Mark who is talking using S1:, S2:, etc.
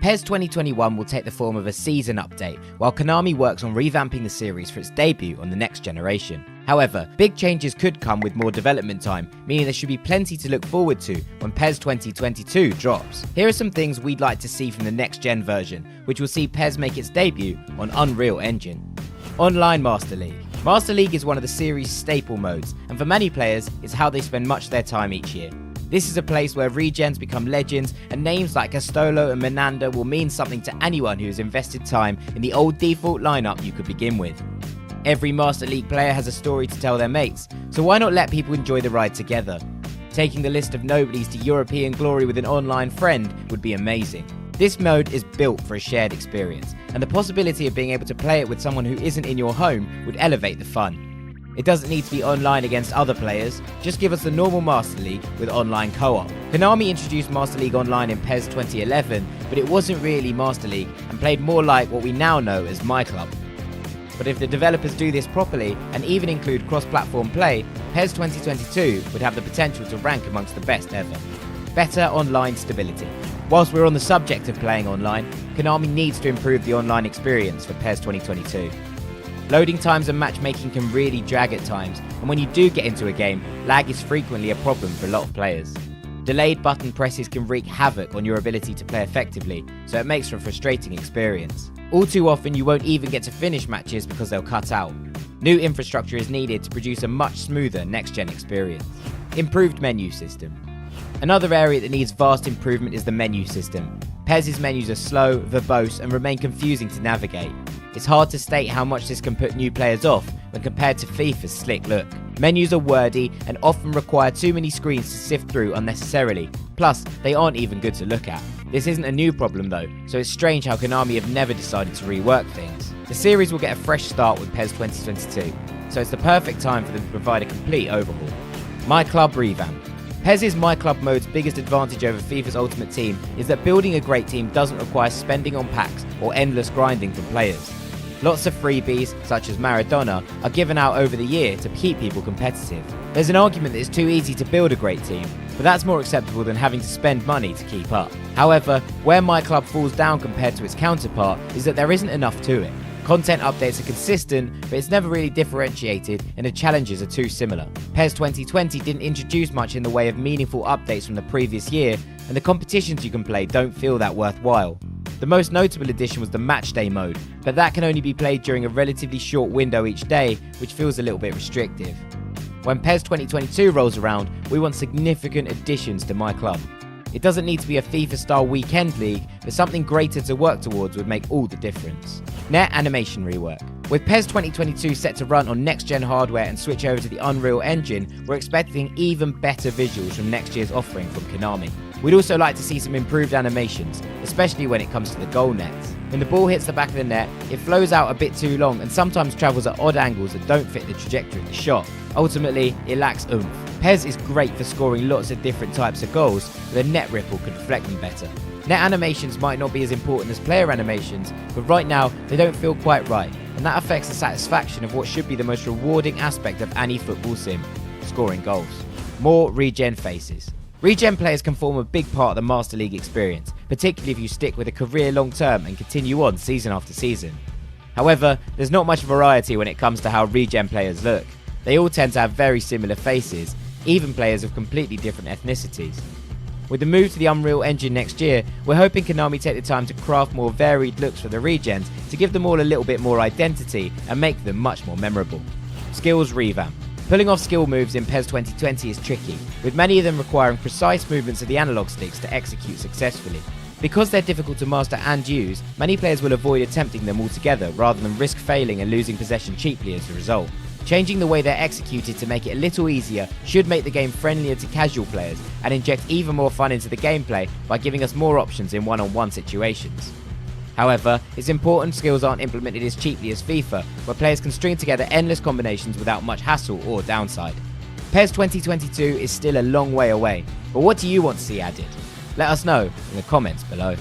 S1: PES 2021 will take the form of a season update, while Konami works on revamping the series for its debut on the next generation. However, big changes could come with more development time, meaning there should be plenty to look forward to when PES 2022 drops. Here are some things we'd like to see from the next gen version, which will see PES make its debut on Unreal Engine. Online Master League. Master League is one of the series' staple modes, and for many players, it's how they spend much of their time each year. This is a place where regens become legends, and names like Castolo and Menander will mean something to anyone who has invested time in the old default lineup you could begin with. Every Master League player has a story to tell their mates, so why not let people enjoy the ride together? Taking the list of nobodies to European glory with an online friend would be amazing. This mode is built for a shared experience, and the possibility of being able to play it with someone who isn't in your home would elevate the fun. It doesn't need to be online against other players, just give us the normal Master League with online co-op. Konami introduced Master League Online in PES 2011, but it wasn't really Master League and played more like what we now know as My Club. But if the developers do this properly and even include cross-platform play, PES 2022 would have the potential to rank amongst the best ever. Better online stability. Whilst we're on the subject of playing online, Konami needs to improve the online experience for PES 2022. Loading times and matchmaking can really drag at times, and when you do get into a game, lag is frequently a problem for a lot of players. Delayed button presses can wreak havoc on your ability to play effectively, so it makes for a frustrating experience. All too often you won't even get to finish matches because they'll cut out. New infrastructure is needed to produce a much smoother next-gen experience. Improved menu system. Another area that needs vast improvement is the menu system. PES's menus are slow, verbose, and remain confusing to navigate. It's hard to state how much this can put new players off when compared to FIFA's slick look. Menus are wordy and often require too many screens to sift through unnecessarily, plus they aren't even good to look at. This isn't a new problem though, so it's strange how Konami have never decided to rework things. The series will get a fresh start with PES 2022, so it's the perfect time for them to provide a complete overhaul. My Club revamp. PES's My Club mode's biggest advantage over FIFA's Ultimate Team is that building a great team doesn't require spending on packs or endless grinding from players. Lots of freebies, such as Maradona, are given out over the year to keep people competitive. There's an argument that it's too easy to build a great team, but that's more acceptable than having to spend money to keep up. However, where My Club falls down compared to its counterpart is that there isn't enough to it. Content updates are consistent, but it's never really differentiated and the challenges are too similar. PES 2020 didn't introduce much in the way of meaningful updates from the previous year, and the competitions you can play don't feel that worthwhile. The most notable addition was the Matchday mode, but that can only be played during a relatively short window each day, which feels a little bit restrictive. When PES 2022 rolls around, we want significant additions to My Club. It doesn't need to be a FIFA-style weekend league, but something greater to work towards would make all the difference. Net animation rework. With PES 2022 set to run on next-gen hardware and switch over to the Unreal Engine, we're expecting even better visuals from next year's offering from Konami. We'd also like to see some improved animations, especially when it comes to the goal nets. When the ball hits the back of the net, it flows out a bit too long and sometimes travels at odd angles that don't fit the trajectory of the shot. Ultimately, it lacks oomph. PES is great for scoring lots of different types of goals, but the net ripple could reflect them better. Net animations might not be as important as player animations, but right now they don't feel quite right, and that affects the satisfaction of what should be the most rewarding aspect of any football sim, scoring goals. More regen faces. Regen players can form a big part of the Master League experience, particularly if you stick with a career long term and continue on season after season. However, there's not much variety when it comes to how regen players look. They all tend to have very similar faces, even players of completely different ethnicities. With the move to the Unreal Engine next year, we're hoping Konami take the time to craft more varied looks for the regens to give them all a little bit more identity and make them much more memorable. Skills revamp. Pulling off skill moves in PES 2020 is tricky, with many of them requiring precise movements of the analog sticks to execute successfully. Because they're difficult to master and use, many players will avoid attempting them altogether rather than risk failing and losing possession cheaply as a result. Changing the way they're executed to make it a little easier should make the game friendlier to casual players and inject even more fun into the gameplay by giving us more options in one-on-one situations. However, it's important skills aren't implemented as cheaply as FIFA, where players can string together endless combinations without much hassle or downside. PES 2022 is still a long way away, but what do you want to see added? Let us know in the comments below.